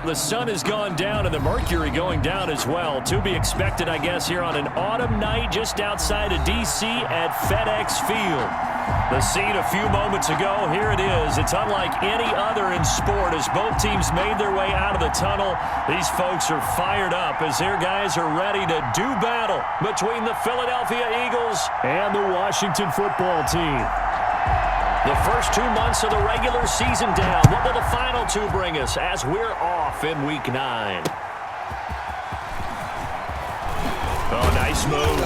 the sun has gone down and the mercury going down as well. To be expected, I guess, here on an autumn night just outside of D.C. at FedEx Field. The scene a few moments ago, here it is. It's unlike any other in sport as both teams made their way out of the tunnel. These folks are fired up as their guys are ready to do battle between the Philadelphia Eagles and the Washington football team. The first 2 months of the regular season down. What will the final two bring us as we're off in Week 9? Oh, nice move.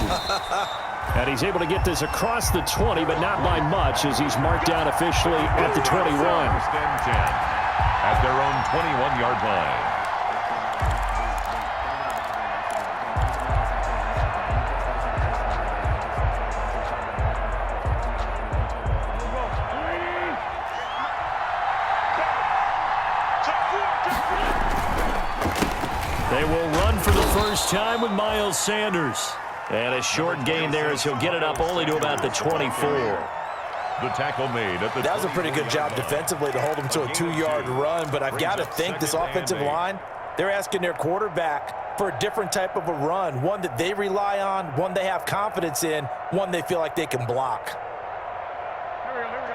And he's able to get this across the 20, but not by much as he's marked down officially at the 21. At their own 21-yard line. They will run for the first time with Miles Sanders. And a short gain there as he'll get it up only to about the 24. The tackle made at the That was a pretty good job defensively to hold him to a 2-yard run, but I've got to think this offensive line, they're asking their quarterback for a different type of a run, one that they rely on, one they have confidence in, one they feel like they can block.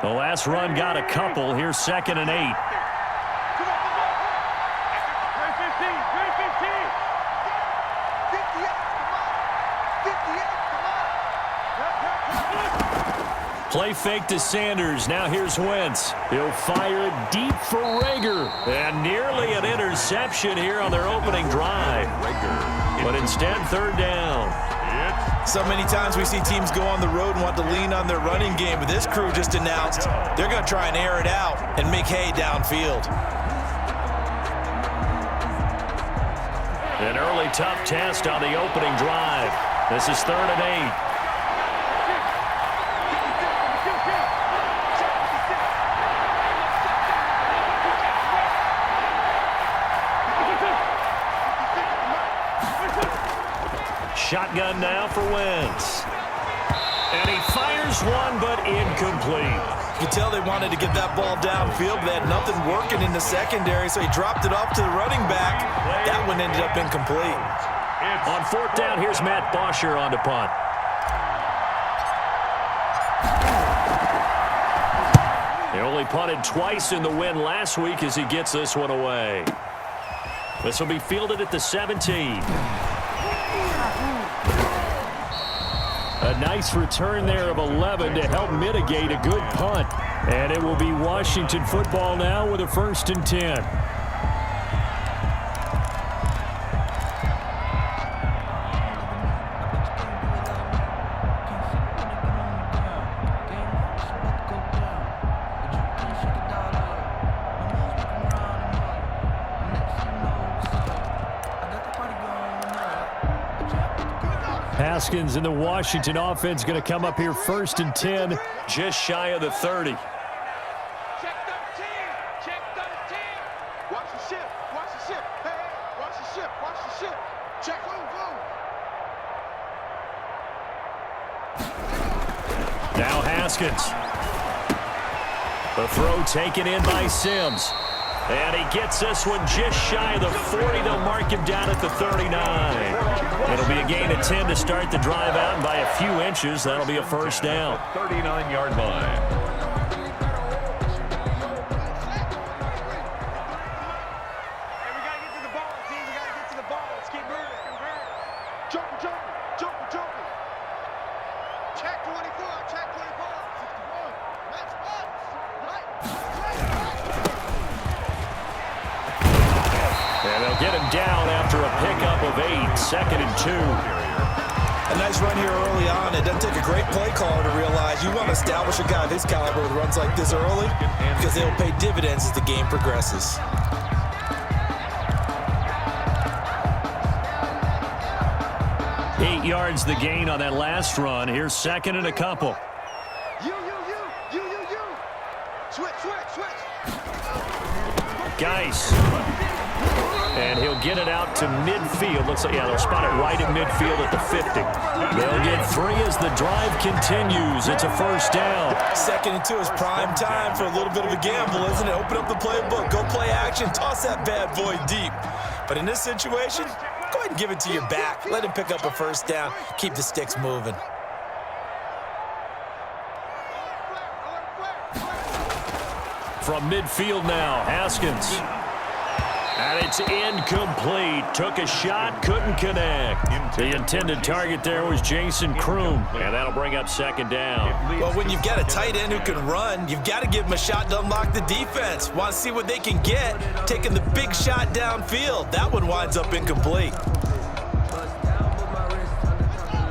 The last run got a couple. Here's 2nd and 8. Play fake to Sanders. Now here's Wentz. He'll fire it deep for Rager. And nearly an interception here on their opening drive. But instead, 3rd down. So many times we see teams go on the road and want to lean on their running game, but this crew just announced they're going to try and air it out and make hay downfield. An early tough test on the opening drive. This is 3rd and 8. Shotgun now for Wentz. And he fires one, but incomplete. You can tell they wanted to get that ball downfield, but they had nothing working in the secondary, so he dropped it off to the running back. That one ended up incomplete. On 4th down, here's Matt Bosher on to punt. He only punted twice in the win last week as he gets this one away. This will be fielded at the 17. A nice return there of 11 to help mitigate a good punt. And it will be Washington football now with a 1st and 10. Haskins and the Washington offense going to come up here 1st and 10, just shy of the 30. Check 13. Check 13. Watch the ship. Watch the ship. Hey, watch the ship. Watch the ship. Check. Go. Now Haskins. The throw taken in by Sims. And he gets this one just shy of the 40. They'll mark him down at the 39. It'll be a gain of 10 to start the drive out, and by a few inches, that'll be a 1st down. 39-yard line. And they'll get him down after a pickup of 8, 2nd and 2. A nice run here early on. It doesn't take a great play caller to realize you want to establish a guy of his caliber with runs like this early because they'll pay dividends as the game progresses. Eight yards the gain on that last run. Here's 2nd and a couple. You. Switch. Geis. And he'll get it out to midfield. Looks like, yeah, they'll spot it right at midfield at the 50. They'll get 3 as the drive continues. It's a first down. 2nd and 2 is prime time for a little bit of a gamble, isn't it? Open up the playbook, go play action, toss that bad boy deep. But in this situation, go ahead and give it to your back. Let him pick up a first down. Keep the sticks moving. From midfield now, Haskins. And it's incomplete. Took a shot, couldn't connect. The intended target there was Jason Kroom, and that'll bring up 2nd down. Well, when you've got a tight end who can run, you've got to give him a shot to unlock the defense. Want to see what they can get, taking the big shot downfield. That one winds up incomplete.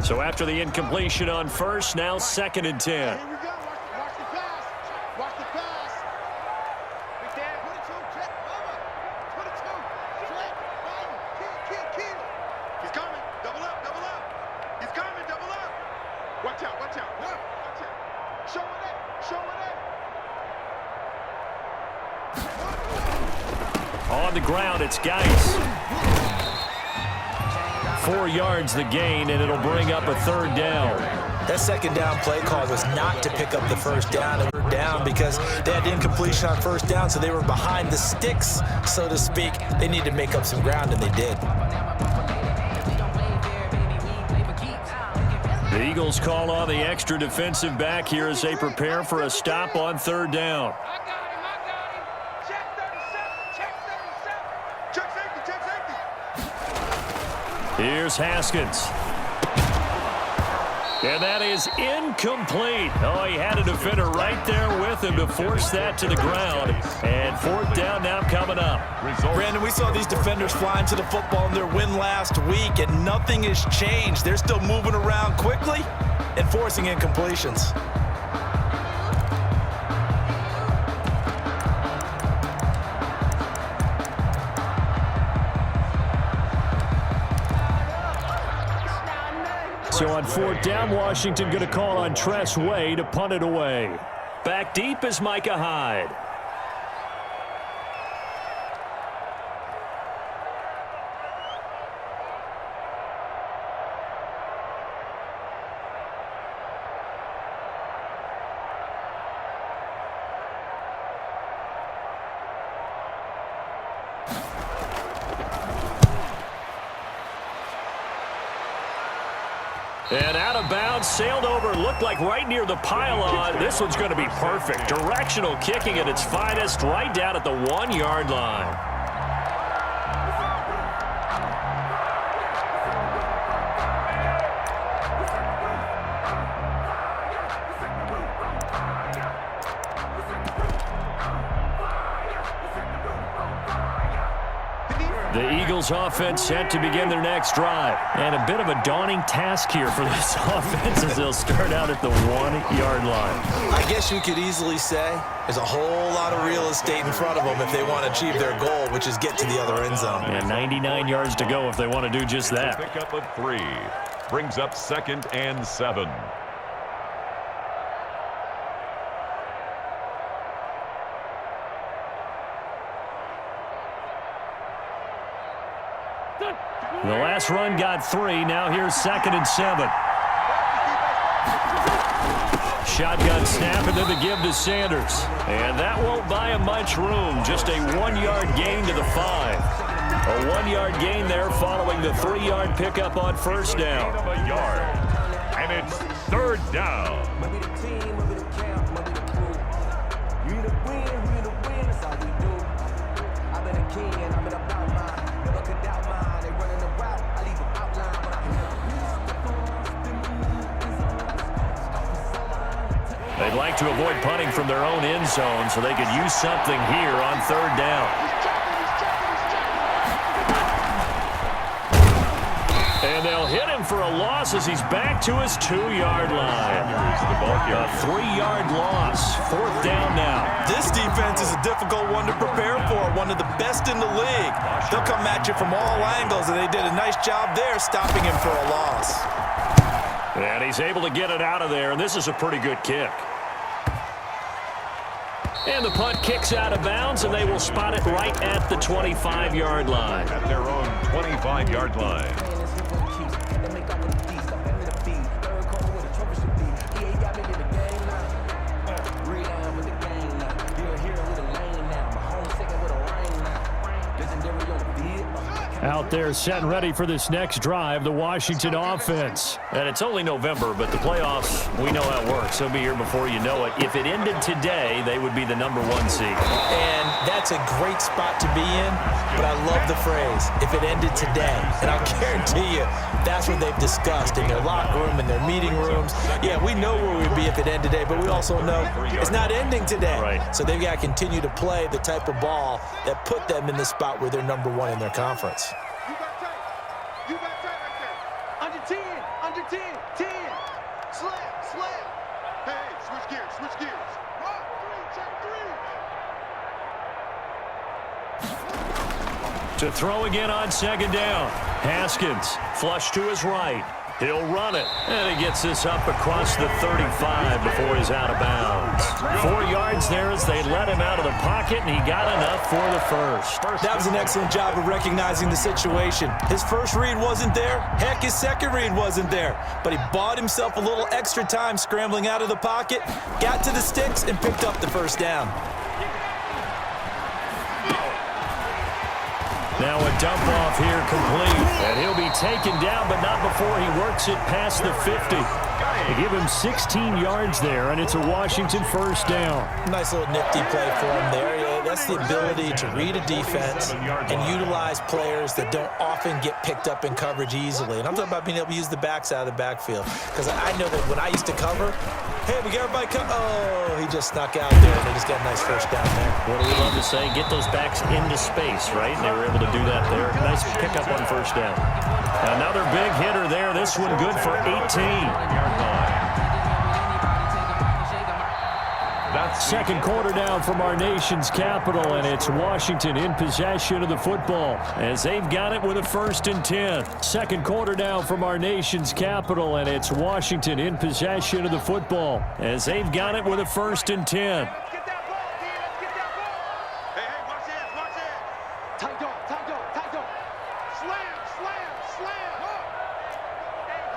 So after the incompletion on first, now 2nd and 10. Here we go. Watch the pass. Watch the pass. Big Dan. 22. Check. Over. 22. Check. Over. Kid. He's coming. Double up. Double up. He's coming. Double up. Watch out. Watch out. Watch out. Show it up. Show it up. On the ground, it's Geis. 4 yards the gain, and it'll bring up a 3rd down. That 2nd down play call was not to pick up the first down. They were down because they had incompletion on first down, so they were behind the sticks, so to speak. They needed to make up some ground, and they did. The Eagles call on the extra defensive back here as they prepare for a stop on 3rd down. I got him. Check 37. Check 37. Check safety. Here's Haskins. And that is incomplete. Oh, he had a defender right there with him to force that to the ground. And 4th down now coming up. Brandon, we saw these defenders flying to the football in their win last week, and nothing has changed. They're still moving around quickly and forcing incompletions. So on 4th down, Washington going to call on Tress Way to punt it away. Back deep is Micah Hyde. And out of bounds, sailed over, looked like right near the pylon. This one's going to be perfect. Directional kicking at its finest, right down at the 1-yard line. The Eagles offense set to begin their next drive. And a bit of a daunting task here for this offense as they'll start out at the 1-yard line. I guess you could easily say there's a whole lot of real estate in front of them if they want to achieve their goal, which is get to the other end zone. And 99 yards to go if they want to do just that. Pick up of 3. Brings up 2nd and 7. The last run got 3. Now here's 2nd and 7. Shotgun snap and then the give to Sanders. And that won't buy him much room. Just a 1-yard gain to the 5. A 1-yard gain there following the 3-yard pickup on first down. A yard. And it's 3rd down. They'd like to avoid punting from their own end zone so they could use something here on 3rd down. And they'll hit him for a loss as he's back to his 2-yard line. A 3-yard loss. 4th down now. This defense is a difficult one to prepare for, one of the best in the league. They'll come at you from all angles, and they did a nice job there stopping him for a loss. And he's able to get it out of there, and this is a pretty good kick. And the punt kicks out of bounds, and they will spot it right at the 25-yard line. At their own 25-yard line. Out there set and ready for this next drive, the Washington offense. And it's only November, but the playoffs, we know how it works. They'll be here before you know it. If it ended today, they would be the #1 seed. And that's a great spot to be in, but I love the phrase, if it ended today. And I'll guarantee you, that's what they've discussed in their locker room, in their meeting rooms. Yeah, we know where we'd be if it ended today, but we also know it's not ending today. Right. So they've got to continue to play the type of ball that put them in the spot where they're #1 in their conference. You got tight right there. Under 10, 10. Slam. Hey, switch gears. 1, 3, check 3. To throw again on second down. Haskins, flush to his right. He'll run it, and he gets this up across the 35 before he's out of bounds. 4 yards there as they let him out of the pocket, and he got enough for the first. That was an excellent job of recognizing the situation. His first read wasn't there. Heck, his second read wasn't there. But he bought himself a little extra time scrambling out of the pocket, got to the sticks, and picked up the first down. Now a dump off here complete. And he'll be taken down, but not before he works it past the 50. They give him 16 yards there, and it's a Washington first down. Nice little nifty play for him there. Yeah, that's the ability to read a defense and utilize players that don't often get picked up in coverage easily. And I'm talking about being able to use the backs out of the backfield. Because I know that when I used to cover, hey, we got everybody oh, he just snuck out there, and they just got a nice first down there. What do we love to say? Get those backs into space, right? And they were able to do that there. Nice pickup on first down. Another big hitter there. This one good for 18. Second quarter down from our nation's capital, and it's Washington in possession of the football as they've got it with a 1st and 10. Second quarter down from our nation's capital, and it's Washington in possession of the football as they've got it with a 1st and 10. Get that ball, D. Let's get that ball. Hey, watch it. Tight dog. Slam.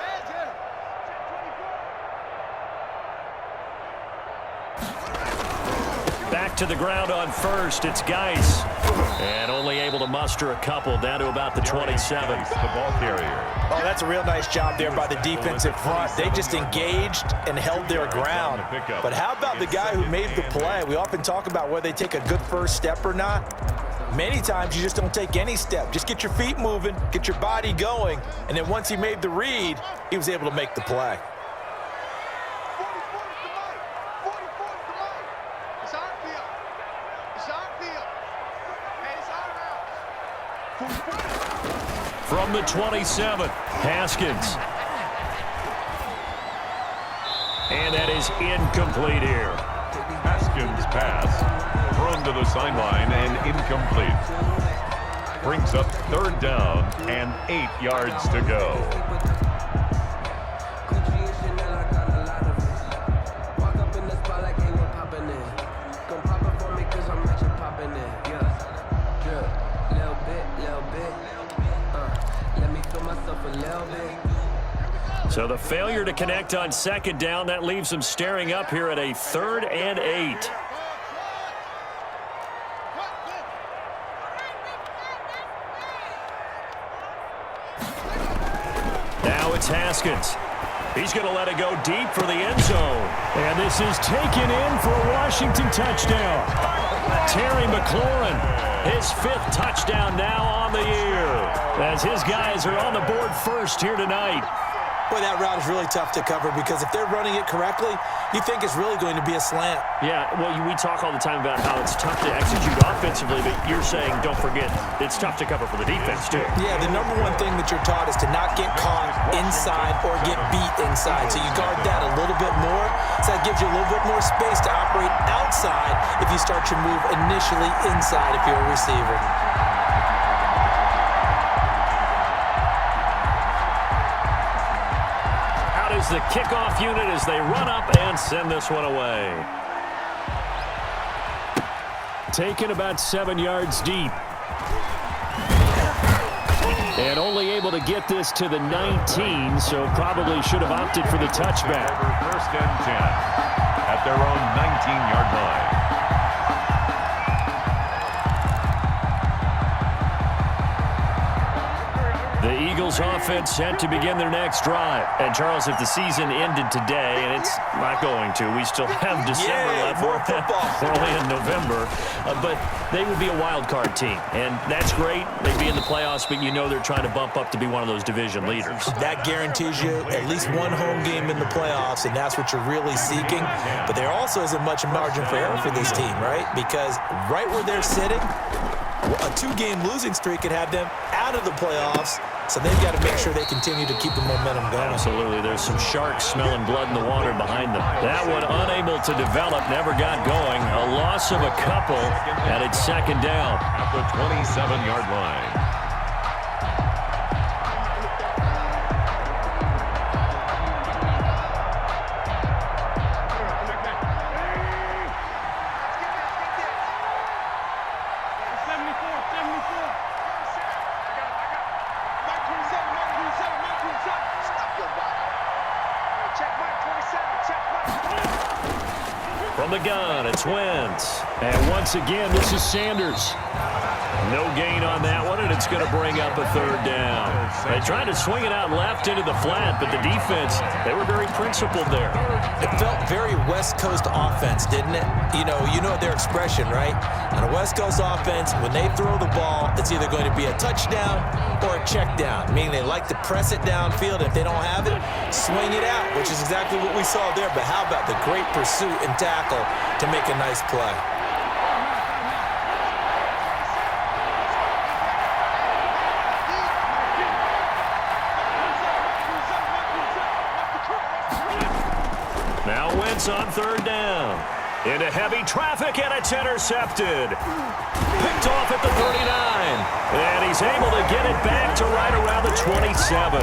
Hands here. Back to the ground on first. It's Geis. And only able to muster a couple down to about the 27. The ball carrier. Oh, that's a real nice job there by the defensive front. They just engaged and held their ground. But how about the guy who made the play? We often talk about whether they take a good first step or not. Many times you just don't take any step. Just get your feet moving, get your body going, and then once he made the read, he was able to make the play. 40 to Mike. It's our field. Hey, it's our house. From the 27, Haskins. And that is incomplete here. Haskins' pass. Thrown to the sideline and incomplete. Brings up 3rd down and 8 yards to go. So the failure to connect on second down, that leaves them staring up here at a 3rd and 8. Now it's Haskins. He's going to let it go deep for the end zone. And this is taken in for a Washington touchdown. Terry McLaurin, his 5th touchdown now on the year, as his guys are on the board first here tonight. Boy, that route is really tough to cover because if they're running it correctly, you think it's really going to be a slant. Yeah, well, we talk all the time about how it's tough to execute offensively, but you're saying, don't forget, it's tough to cover for the defense, too. Yeah, the #1 thing that you're taught is to not get caught inside or get beat inside. So you guard that a little bit more. So that gives you a little bit more space to operate outside if you start your move initially inside if you're a receiver. Is the kickoff unit as they run up and send this one away. Taken about 7 yards deep. And only able to get this to the 19, so probably should have opted for the touchback. First and 10 at their own 19-yard line. The Eagles offense set to begin their next drive. And, Charles, if the season ended today, and it's not going to, we still have December left. More football. We're only in November. But they would be a wild card team. And that's great. They'd be in the playoffs, but you know they're trying to bump up to be one of those division leaders. That guarantees you at least one home game in the playoffs, and that's what you're really seeking. But there also isn't much margin for error for this team, right? Because right where they're sitting, a 2-game losing streak could have them out of the playoffs, so they've got to make sure they continue to keep the momentum going. Absolutely. There's some sharks smelling blood in the water behind them. That one unable to develop, never got going. A loss of a couple, and it's second down. At the 27-yard line. From the gun, it's Wentz. And once again, this is Sanders. No gain on that one, and it's going to bring up a third down. They tried to swing it out left into the flat, but the defense, they were very principled there. It felt very West Coast offense, didn't it? You know their expression, right? On a West Coast offense, when they throw the ball, it's either going to be a touchdown or a check down, meaning they like to press it downfield. If they don't have it, swing it out, which is exactly what we saw there. But how about the great pursuit and tackle to make a nice play? Now Wentz on third down. Into heavy traffic, and it's intercepted. Picked off at the 39. And he's able to get it back to right around the 27.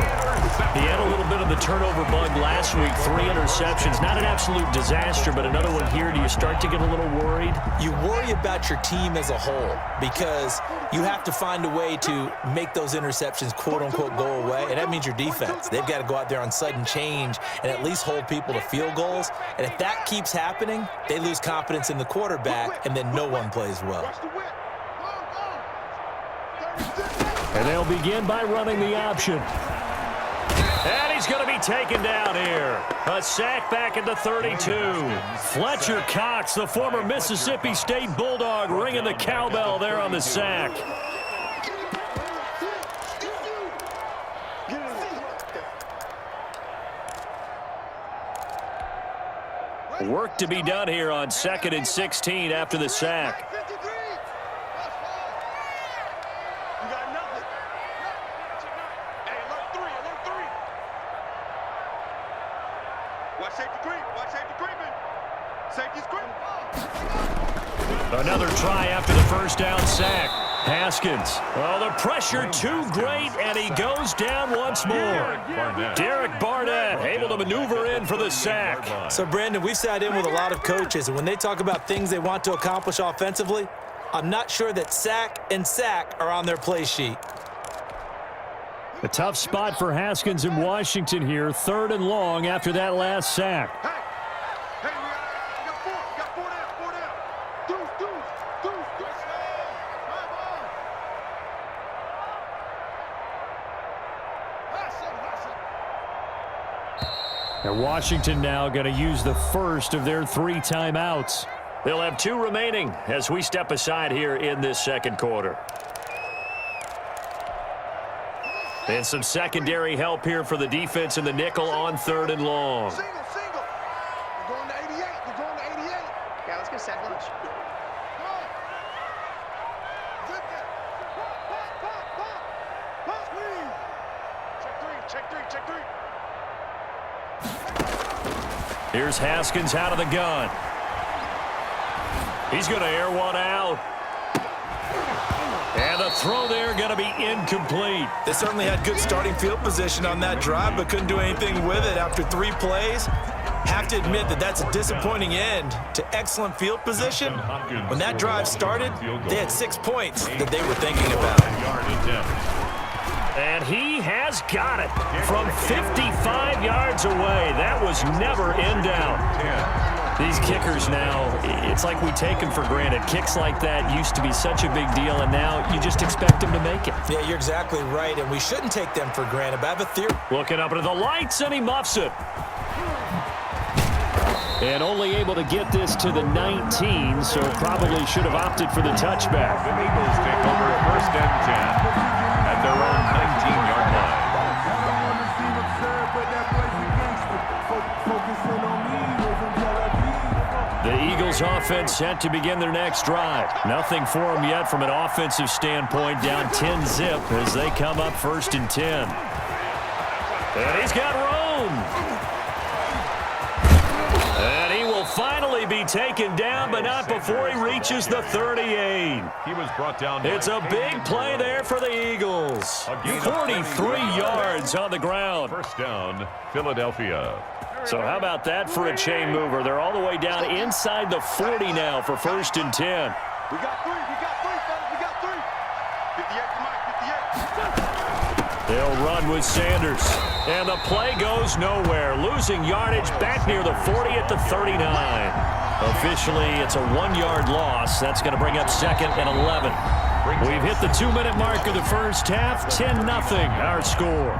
He had a little bit of the turnover bug last week. 3 interceptions. Not an absolute disaster, but another one here. Do you start to get a little worried? You worry about your team as a whole because you have to find a way to make those interceptions, quote-unquote, go away. And that means your defense. They've got to go out there on sudden change and at least hold people to field goals. And if that keeps happening, they lose confidence in the quarterback, and then no one plays well. And they'll begin by running the option. And he's going to be taken down here. A sack back at the 32. Fletcher Cox, the former Mississippi State Bulldog, ringing the cowbell there on the sack. Work to be done here on 2nd and 16 after the sack. Another try after the first down sack. Haskins. Oh, the pressure too great, and he goes down once more. Derek Barnett able to maneuver in for the sack. So, Brandon, we've sat in with a lot of coaches, and when they talk about things they want to accomplish offensively, I'm not sure that sack and sack are on their play sheet. A tough spot for Haskins in Washington here. 3rd and long after that last sack. And Washington now going to use the first of their 3 timeouts. They'll have 2 remaining as we step aside here in this second quarter. And some secondary help here for the defense in the nickel on 3rd and long. Single. You're going to 88. You're going to 88. Yeah, let's go set lunch. Check three. Here's Haskins out of the gun. He's going to air one out. And the throw there going to be incomplete. They certainly had good starting field position on that drive, but couldn't do anything with it after 3 plays. Have to admit that that's a disappointing end to excellent field position. When that drive started, they had 6 points that they were thinking about. And he has got it from 55 yards away. That was never in doubt. These kickers now, it's like we take them for granted. Kicks like that used to be such a big deal, and now you just expect them to make it. Yeah, you're exactly right, and we shouldn't take them for granted. But I have a theory. Looking up into the lights, and he muffs it. And only able to get this to the 19, so probably should have opted for the touchback. The Eagles take over 1st and 10 at their own 19-yard line. The Eagles offense set to begin their next drive. Nothing for them yet from an offensive standpoint, down 10-zip as they come up 1st and 10. And he's got room. And he will finally be taken down, but not before he reaches the 38. He was brought down. It's a big play there for the Eagles. 43 yards on the ground. 1st down, Philadelphia. So how about that for a chain mover? They're all the way down inside the 40 now for 1st and 10. We got three, fellas, we got 3. 58, Mike, 58. They'll run with Sanders. And the play goes nowhere. Losing yardage back near the 40 at the 39. Officially, it's a 1-yard loss. That's going to bring up 2nd and 11. We've hit the 2-minute mark of the first half. 10-0 our score.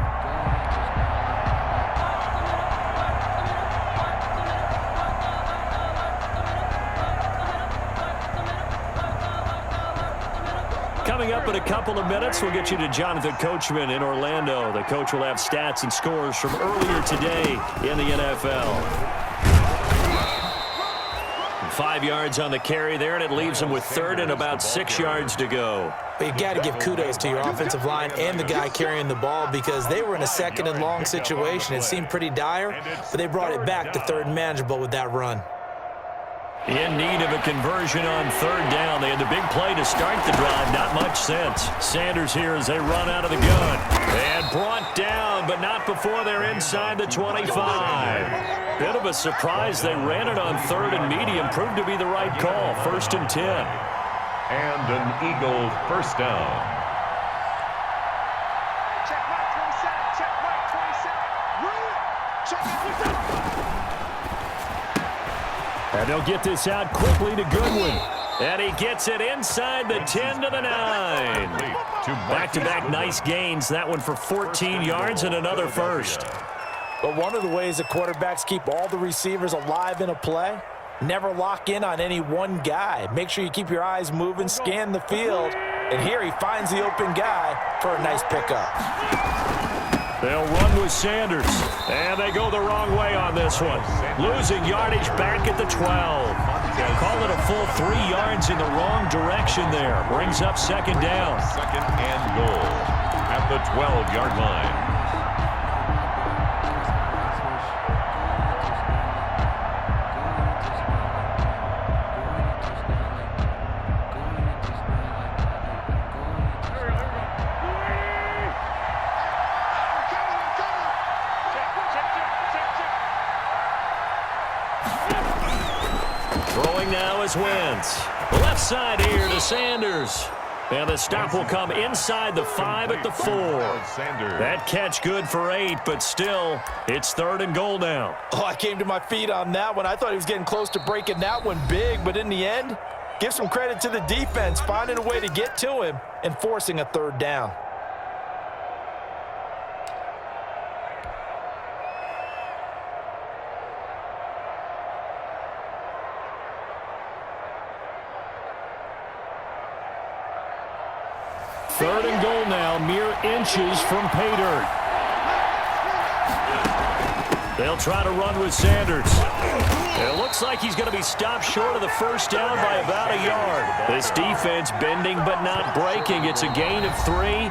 Coming up in a couple of minutes, we'll get you to Jonathan Coachman in Orlando. The coach will have stats and scores from earlier today in the NFL. 5 yards on the carry there, and it leaves them with 3rd and about 6 yards to go. But you got to give kudos to your offensive line and the guy carrying the ball because they were in a 2nd and long situation. It seemed pretty dire, but they brought it back to 3rd and manageable with that run. In need of a conversion on 3rd down. They had the big play to start the drive. Not much sense. Sanders here as they run out of the gun. And brought down, but not before they're inside the 25. Bit of a surprise. They ran it on 3rd and medium. Proved to be the right call. 1st and 10. And an Eagle 1st down. Check Mike 27, check Mike 27. Run it. Check it, 27. And they'll get this out quickly to Goodwin. And he gets it inside the 10 to the 9. Back-to-back nice gains. That one for 14 yards and another 1st. But one of the ways the quarterbacks keep all the receivers alive in a play, never lock in on any one guy. Make sure you keep your eyes moving, scan the field. And here he finds the open guy for a nice pickup. They'll run with Sanders, and they go the wrong way on this one. Losing yardage back at the 12. Call it a full 3 yards in the wrong direction there. Brings up 2nd down. 2nd and goal at the 12-yard line. Throwing now is Wentz. Left side here to Sanders. And the stop will come inside the 5 at the 4. That catch good for 8, but still, it's 3rd and goal now. Oh, I came to my feet on that one. I thought he was getting close to breaking that one big, but in the end, give some credit to the defense, finding a way to get to him and forcing a 3rd down. Third and goal now, mere inches from pay dirt. They'll try to run with Sanders. It looks like he's going to be stopped short of the 1st down by about a yard. This defense bending but not breaking. It's a gain of 3.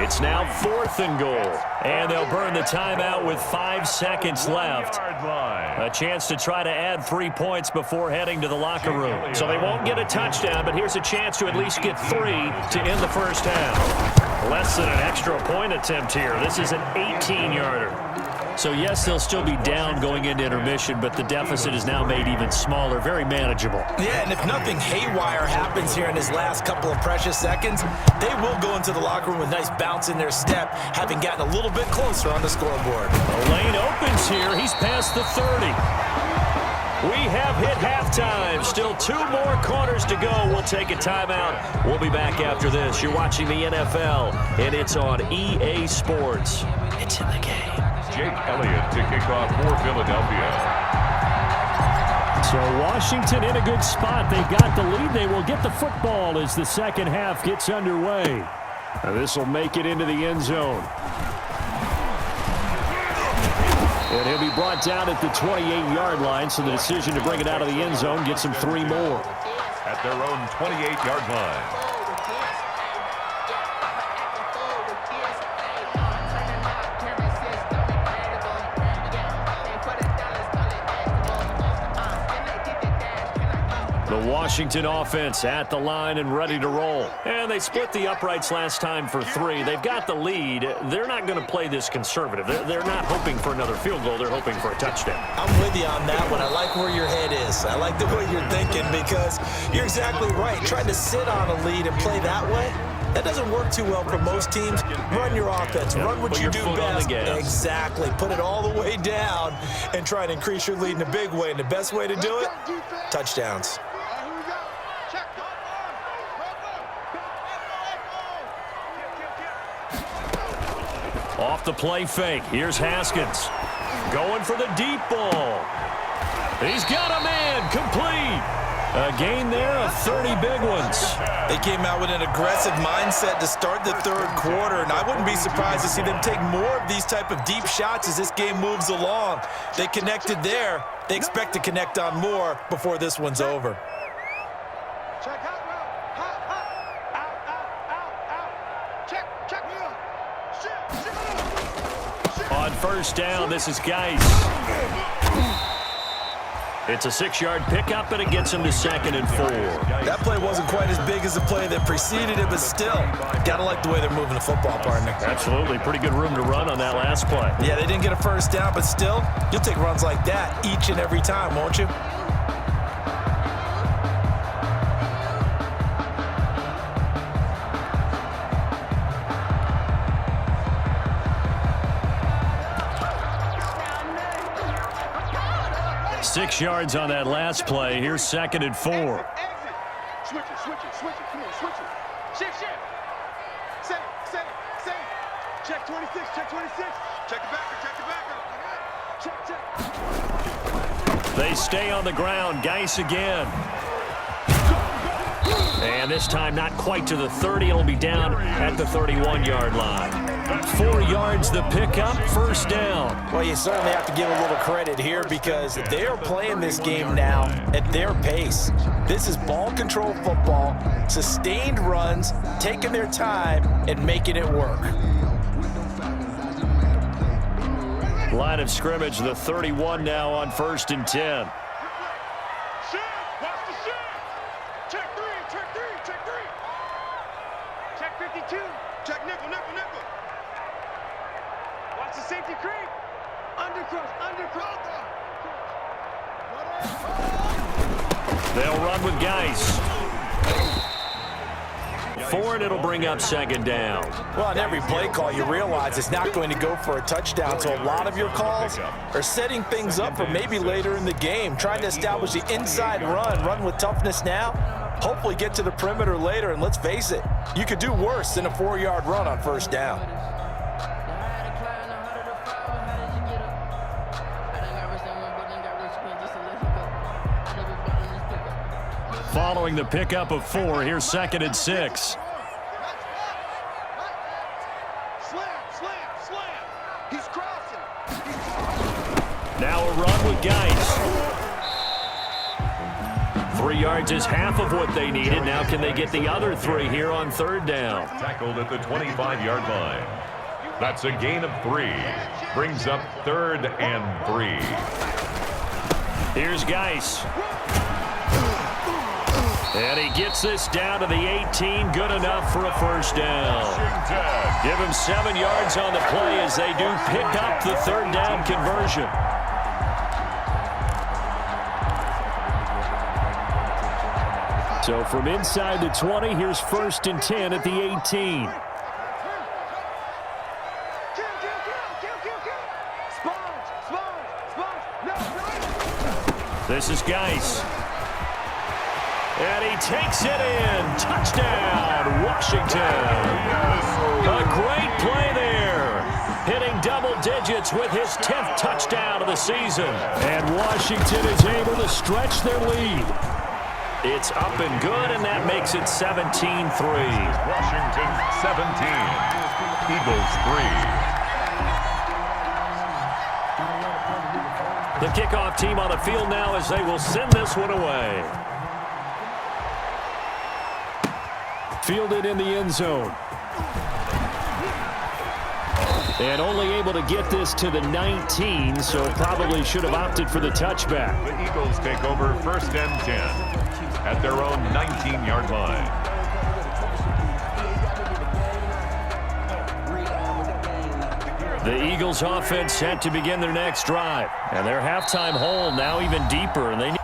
It's now 4th and goal. And they'll burn the timeout with 5 seconds left. A chance to try to add 3 points before heading to the locker room. So they won't get a touchdown, but here's a chance to at least get 3 to end the first half. Less than an extra point attempt here. This is an 18-yarder. So, yes, they'll still be down going into intermission, but the deficit is now made even smaller, very manageable. Yeah, and if nothing haywire happens here in his last couple of precious seconds, they will go into the locker room with nice bounce in their step, having gotten a little bit closer on the scoreboard. The lane opens here. He's past the 30. We have hit halftime. Still 2 more quarters to go. We'll take a timeout. We'll be back after this. You're watching the NFL, and it's on EA Sports. It's in the game. Jake Elliott to kick off for Philadelphia. So Washington in a good spot. They got the lead. They will get the football as the second half gets underway. This will make it into the end zone. And he'll be brought down at the 28-yard line, so the decision to bring it out of the end zone gets him 3 more. At their own 28-yard line. The Washington offense at the line and ready to roll. And they split the uprights last time for 3. They've got the lead. They're not going to play this conservative. They're not hoping for another field goal. They're hoping for a touchdown. I'm with you on that one. I like where your head is. I like the way you're thinking because you're exactly right. Trying to sit on a lead and play that way, that doesn't work too well for most teams. Run your offense. Run what you do best. Exactly. Put it all the way down and try to increase your lead in a big way. And the best way to do it, touchdowns. Off the play fake. Here's Haskins. Going for the deep ball. He's got a man. Complete. A gain there of 30 big ones. They came out with an aggressive mindset to start the third quarter, and I wouldn't be surprised to see them take more of these type of deep shots as this game moves along. They connected there. They expect to connect on more before this one's over. Check out, out. Check me out. On first down, this is Geis. It's a 6-yard pickup, and it gets him to 2nd and 4. That play wasn't quite as big as the play that preceded it, but still, gotta like the way they're moving the football, partner. Absolutely. Pretty good room to run on that last play. Yeah, they didn't get a first down, but still, you'll take runs like that each and every time, won't you? Six yards on that last play. Here's 2nd and 4. Switch it. Come on, switch it. Shift. Set it. Check 26. Check the backer. They stay on the ground. Geis again. And this time not quite to the 30. It'll be down at the 31-yard line. 4 yards the pickup, first down. Well, you certainly have to give a little credit here because they are playing this game now at their pace. This is ball control football, sustained runs, taking their time and making it work. Line of scrimmage, the 31 now on 1st and 10. Check 52. Check nickel. Watch the safety creep. Undercross. They'll run with Geis. 4, and it'll bring up 2nd down. Well, on every play call, you realize it's not going to go for a touchdown, so a lot of your calls are setting things up for maybe later in the game, trying to establish the inside run with toughness now, hopefully get to the perimeter later, and let's face it, you could do worse than a 4-yard run on first down. Following the pickup of 4, here's 2nd and 6. Slam. He's crossing. Now a run with Geis. 3 yards is half of what they needed. Now can they get the other 3 here on 3rd down? Tackled at the 25-yard line. That's a gain of 3. Brings up 3rd and 3. Here's Geis. And he gets this down to the 18, good enough for a first down. Give him 7 yards on the play as they do pick up the third down conversion. So from inside the 20, here's 1st and 10 at the 18. This is Geis. And he takes it in. Touchdown, Washington. A great play there. Hitting double digits with his 10th touchdown of the season. And Washington is able to stretch their lead. It's up and good, and that makes it 17-3. Washington 17, Eagles 3. The kickoff team on the field now as they will send this one away. Fielded in the end zone. And only able to get this to the 19, so probably should have opted for the touchback. The Eagles take over 1st and 10 at their own 19-yard line. The Eagles offense set to begin their next drive. And their halftime hole now even deeper. And they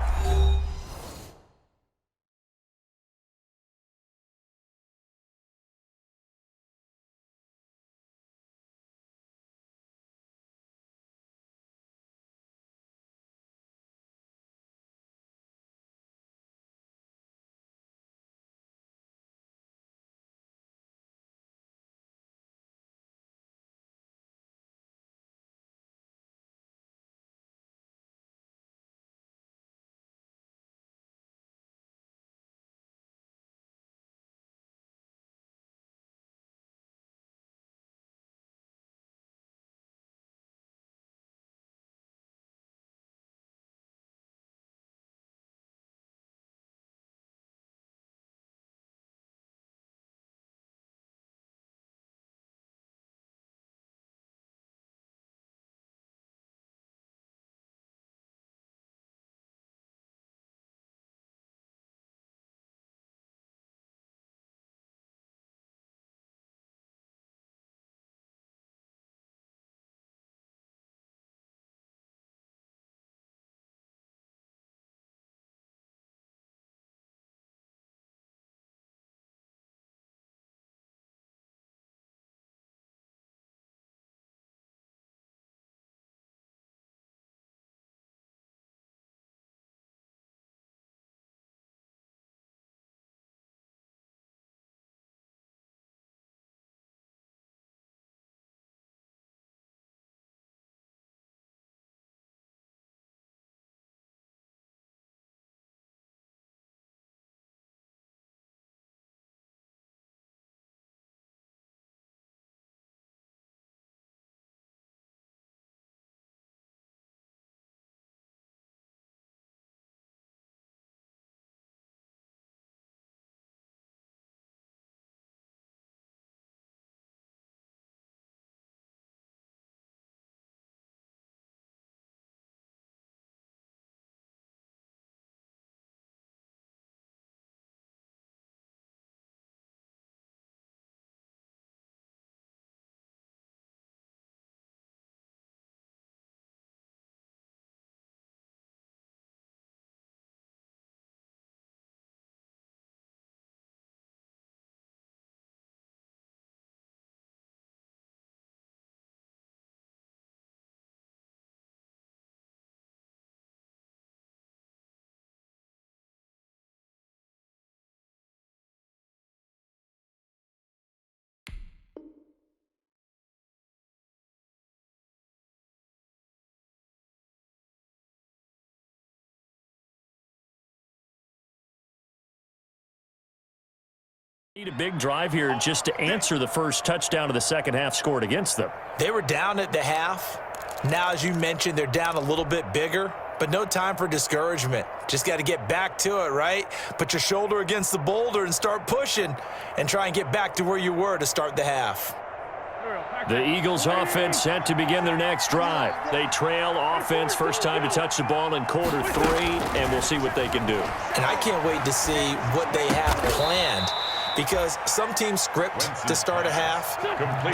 need a big drive here just to answer the first touchdown of the second half scored against them. They were down at the half. Now, as you mentioned, they're down a little bit bigger, but no time for discouragement. Just got to get back to it, right? Put your shoulder against the boulder and start pushing and try and get back to where you were to start the half. The Eagles offense set to begin their next drive. They trail offense, first time to touch the ball in quarter 3, and we'll see what they can do. And I can't wait to see what they have planned, because some teams script to start a half.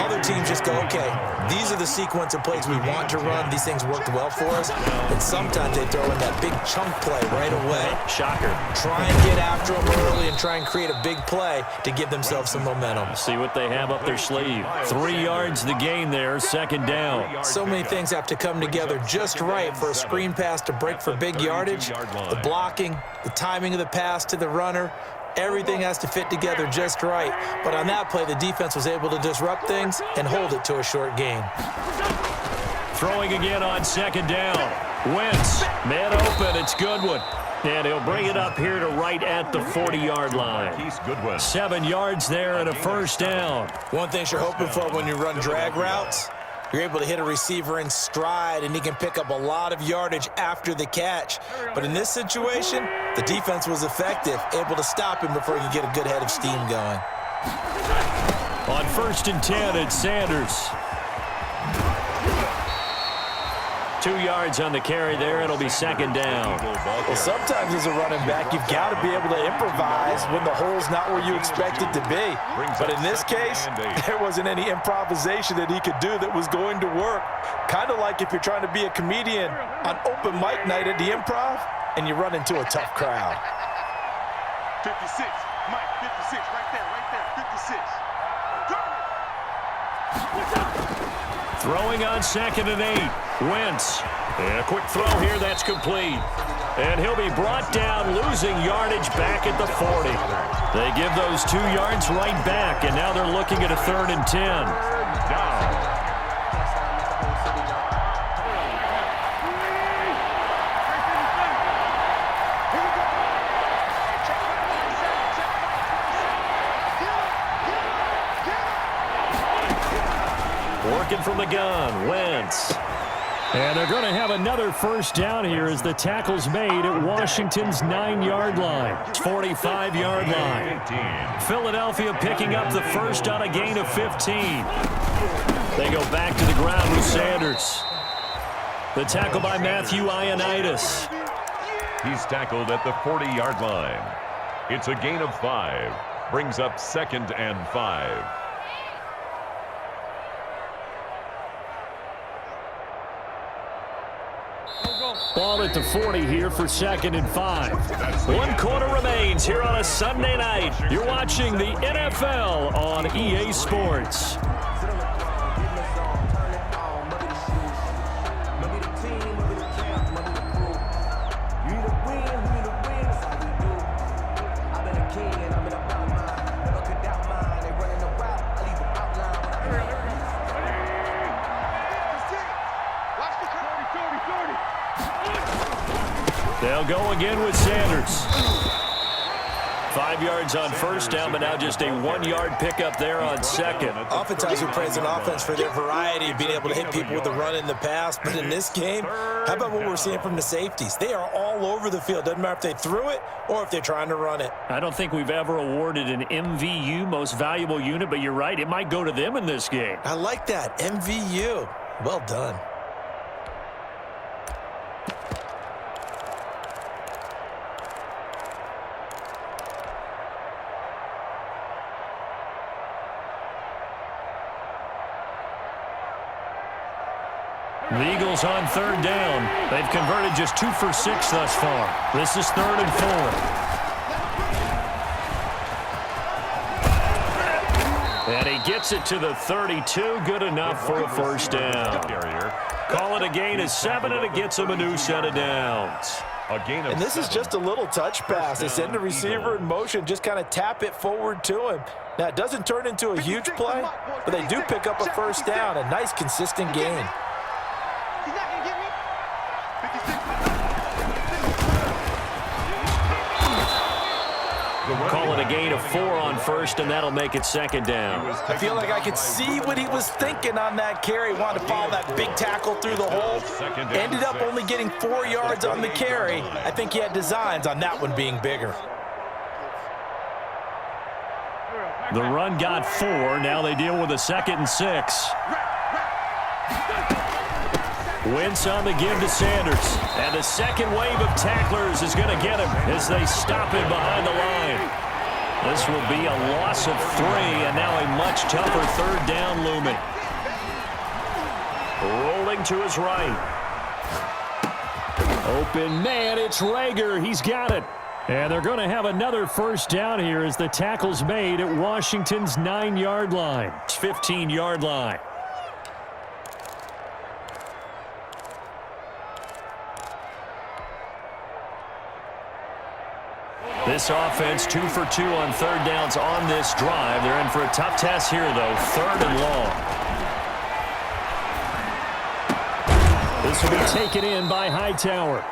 Other teams just go, okay, these are the sequence of plays we want to run. These things worked well for us. And sometimes they throw in that big chunk play right away. Shocker. Try and get after them early and try and create a big play to give themselves some momentum. See what they have up their sleeve. 3 yards the gain there, second down. So many things have to come together just right for a screen pass to break for big yardage. The blocking, the timing of the pass to the runner, everything has to fit together just right. But on that play, the defense was able to disrupt things and hold it to a short gain. Throwing again on second down. Wentz, man open, it's Goodwin. And he'll bring it up here to right at the 40-yard line. 7 yards there and a first down. One thing you're hoping for when you run drag routes, you're able to hit a receiver in stride, and he can pick up a lot of yardage after the catch. But in this situation, the defense was effective, able to stop him before he could get a good head of steam going. On 1st and 10, it's Sanders. 2 yards on the carry there. It'll be second down. Well, sometimes as a running back, you've got to be able to improvise when the hole's not where you expect it to be. But in this case, there wasn't any improvisation that he could do that was going to work. Kind of like if you're trying to be a comedian on open mic night at the Improv and you run into a tough crowd. 56, Mike, 56, right there, 56. Throwing on 2nd and 8. Wentz. And a quick throw here, that's complete. And he'll be brought down, losing yardage back at the 40. They give those 2 yards right back, and now they're looking at a 3rd and 10. Down. Working from the gun, Wentz. And they're going to have another first down here as the tackle's made at Washington's 9-yard line. 45-yard line. Philadelphia picking up the first on a gain of 15. They go back to the ground with Sanders. The tackle by Matthew Ioannidis. He's tackled at the 40-yard line. It's a gain of 5. Brings up 2nd and 5. Ball at the 40 here for 2nd and 5. 1 quarter remains here on a Sunday night. You're watching the NFL on EA Sports. They'll go again with Sanders. 5 yards on first down, but now just a 1-yard pickup there on second. Oftentimes we praise an offense for their variety of being able to hit people with the run in the pass, but in this game, how about what we're seeing from the safeties? They are all over the field. Doesn't matter if they threw it or if they're trying to run it. I don't think we've ever awarded an MVU, most valuable unit, but you're right, it might go to them in this game. I like that, MVU. Well done. The Eagles on 3rd down. They've converted just 2 for 6 thus far. This is 3rd and 4. And he gets it to the 32. Good enough for a first down. Call it a gain of 7, and it gets him a new set of downs. And this is just a little touch pass. They send the receiver in motion, just kind of tap it forward to him. Now, it doesn't turn into a huge play, but they do pick up a first down, a nice, consistent gain. He's not going to get me. 56. Call it a gain of 4 on first, and that'll make it 2nd down. I feel like I could see what he was thinking on that carry. Wanted to follow that big tackle through the hole. Ended up only getting 4 yards on the carry. I think he had designs on that one being bigger. The run got 4. Now they deal with a 2nd and 6. Wentz on the give to Sanders. And the second wave of tacklers is going to get him as they stop him behind the line. This will be a loss of 3, and now a much tougher 3rd down looming. Rolling to his right. Open man, it's Rager. He's got it. And they're going to have another 1st down here as the tackle's made at Washington's 9-yard line. It's 15-yard line. This offense 2 for 2 on 3rd downs on this drive. They're in for a tough test here, though. 3rd and long. This will be taken in by Hightower.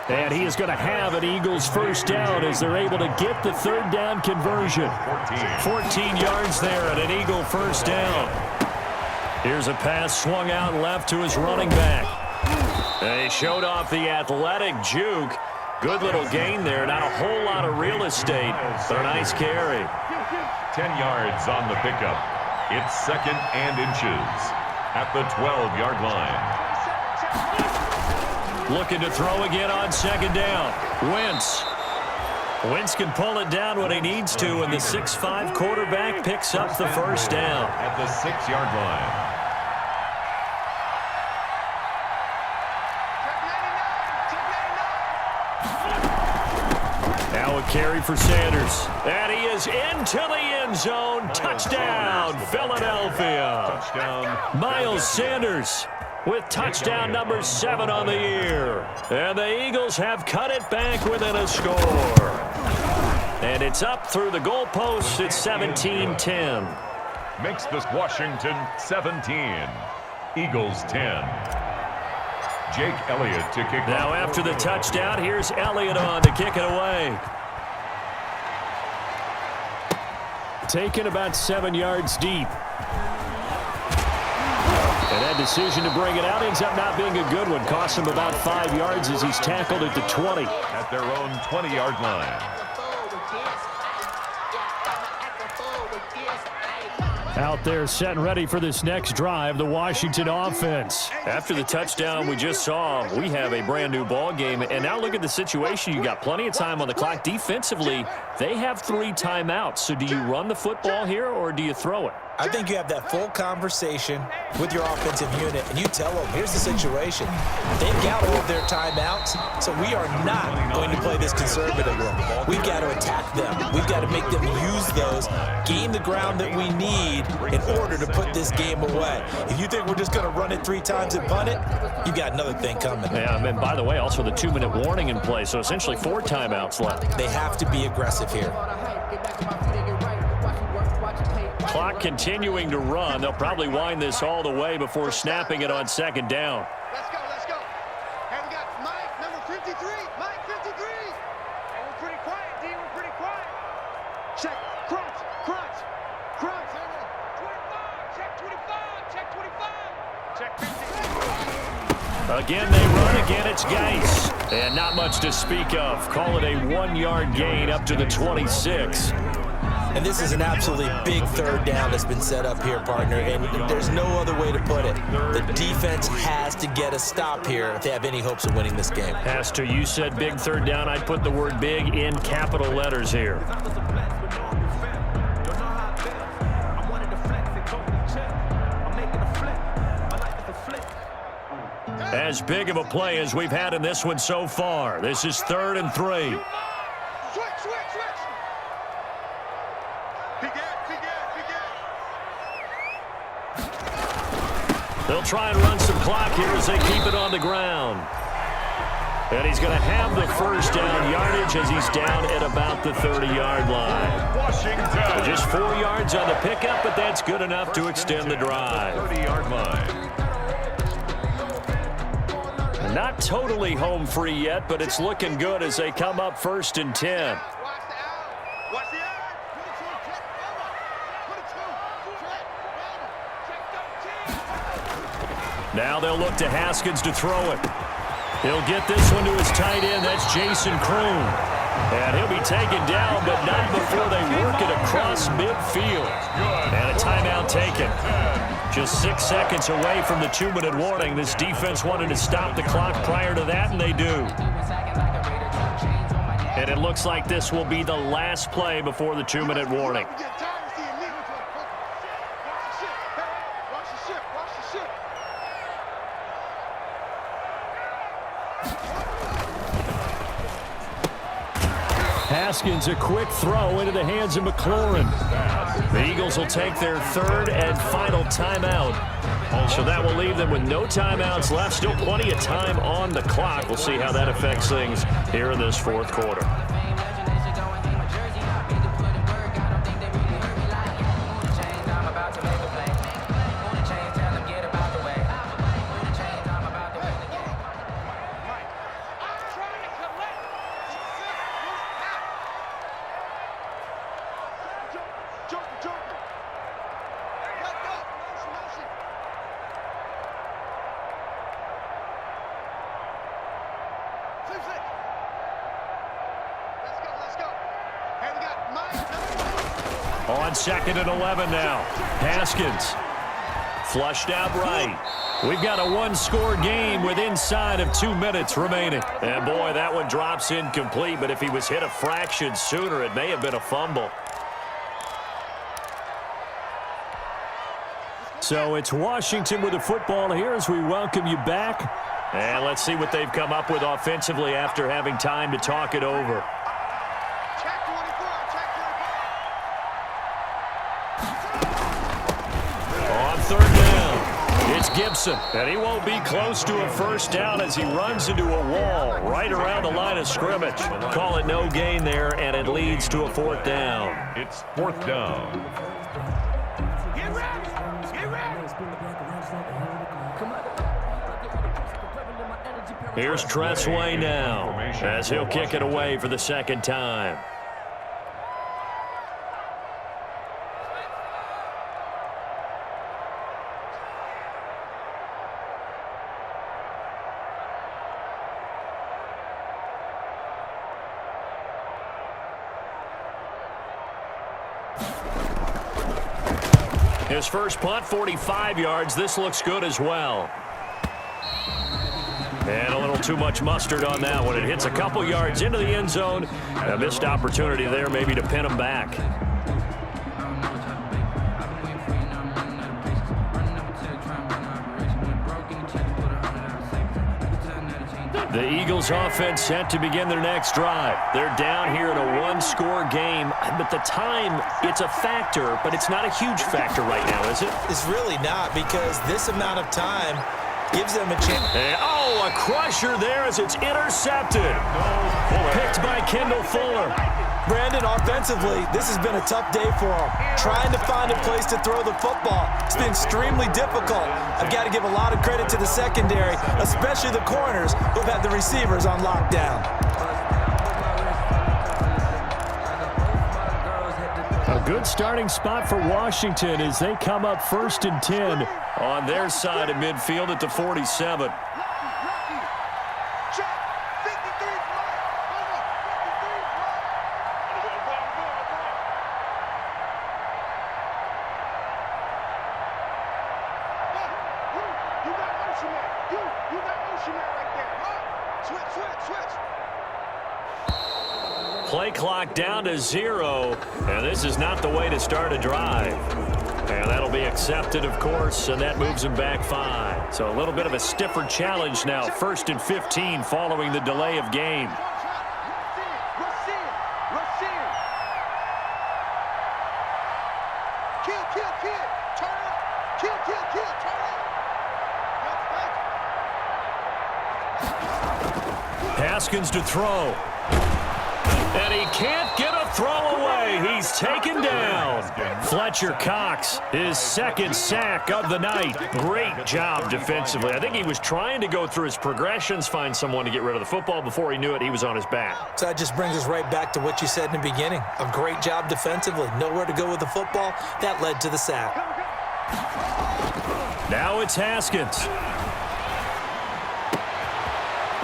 And he is going to have an Eagles 1st down as they're able to get the 3rd down conversion. 14 yards there and an Eagle 1st down. Here's a pass swung out left to his running back. And he showed off the athletic juke. Good little gain there. Not a whole lot of real estate, but a nice carry. 10 yards on the pickup. It's 2nd and inches at the 12-yard line. Looking to throw again on 2nd down. Wentz can pull it down when he needs to, and the 6'5" quarterback picks up the 1st down. At the 6-yard line. Now a carry for Sanders. And he is into the end zone. Touchdown, Philadelphia. Touchdown. Miles Sanders with touchdown number 7 on the year. And the Eagles have cut it back within a score. And it's up through the goalposts. It's 17-10. Makes this Washington 17. Eagles 10. Jake Elliott to kick. Now after the touchdown, here's Elliott on to kick it away. Taken about 7 yards deep. And that decision to bring it out ends up not being a good one. Costs him about 5 yards as he's tackled at the 20. At their own 20-yard line. Out there set and ready for this next drive, the Washington offense. After the touchdown we just saw, we have a brand new ball game. And now look at the situation. You got plenty of time on the clock. Defensively, they have 3 timeouts. So do you run the football here or do you throw it? I think you have that full conversation with your offensive unit, and you tell them, here's the situation. They've got all of their timeouts, so we are not going to play this conservatively. We've got to attack them. We've got to make them use those, gain the ground that we need in order to put this game away. If you think we're just going to run it 3 times and punt it, you got another thing coming. Yeah, and by the way, also the 2-minute warning in play, so essentially 4 timeouts left. They have to be aggressive here. Clock continuing to run. They'll probably wind this all the way before snapping it on 2nd down. Let's go, let's go. Hey, we got Mike, number 53. Mike, 53. Hey, we're pretty quiet, D. We're pretty quiet. Check, crunch, crunch, crunch. 25, check 25, check 25. Check 50. Again, they run. Again, it's Geis. And not much to speak of. Call it a 1-yard gain up to the 26. And this is an absolutely big 3rd down that's been set up here, partner, and there's no other way to put it. The defense has to get a stop here if they have any hopes of winning this game. Has to. You said big 3rd down. I'd put the word big in capital letters here. As big of a play as we've had in this one so far. This is 3rd and 3. Switch. They'll try and run some clock here as they keep it on the ground. And he's going to have the 1st down yardage as he's down at about the 30-yard line. Washington. Just 4 yards on the pickup, but that's good enough to extend the drive. 30-yard line. Not totally home free yet, but it's looking good as they come up 1st and 10. Watch the out. Now they'll look to Haskins to throw it. He'll get this one to his tight end. That's Jason Kroon. And he'll be taken down, but not before they work it across past midfield. And a timeout taken. Just 6 seconds away from the 2-minute warning. This defense wanted to stop the clock prior to that, and they do. And it looks like this will be the last play before the 2-minute warning. Haskins, a quick throw into the hands of McLaurin. The Eagles will take their third and final timeout. So that will leave them with no timeouts left. Still plenty of time on the clock. We'll see how that affects things here in this fourth quarter. On 2nd and 11 now. Haskins flushed out right. We've got a one-score game with inside of 2 minutes remaining. And boy, that one drops incomplete, but if he was hit a fraction sooner, it may have been a fumble. So it's Washington with the football here as we welcome you back. And let's see what they've come up with offensively after having time to talk it over. On 3rd down, it's Gibson, and he won't be close to a first down as he runs into a wall right around the line of scrimmage. Call it no gain there, and it leads to a 4th down. It's 4th down. Get ready! Get ready! Here's Tressway now as he'll kick it away for the 2nd time. His first punt, 45 yards. This looks good as well. And a little too much mustard on that one. It hits a couple yards into the end zone. A missed opportunity there maybe to pin him back. The Eagles offense set to begin their next drive. They're down here in a one-score game, but the time, it's a factor, but it's not a huge factor right now, is it? It's really not, because this amount of time gives them a chance. And, oh, a crusher there as it's intercepted. Picked by Kendall Fuller. Brandon, offensively, this has been a tough day for him. Trying to find a place to throw the football. It's been extremely difficult. I've got to give a lot of credit to the secondary, especially the corners who've had the receivers on lockdown. A good starting spot for Washington as they come up 1st and 10 on their side of midfield at the 47. Play clock down to 0, and this is not the way to start a drive. And that'll be accepted, of course, and that moves him back 5. So a little bit of a stiffer challenge now. 1st and 15 following the delay of game. Haskins to throw. And he can't get a throw away. He's taken down. Fletcher Cox, his 2nd sack of the night. Great job defensively. I think he was trying to go through his progressions, find someone to get rid of the football. Before he knew it, he was on his back. So that just brings us right back to what you said in the beginning. A great job defensively. Nowhere to go with the football. That led to the sack. Now it's Haskins.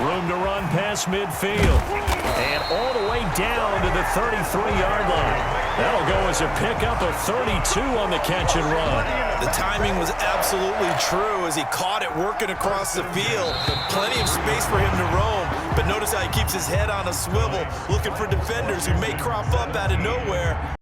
Room to run past midfield. And all the way down to the 33-yard line. That'll go scores a pickup of 32 on the catch and run. The timing was absolutely true as he caught it working across the field. Plenty of space for him to roam, but notice how he keeps his head on a swivel, looking for defenders who may crop up out of nowhere.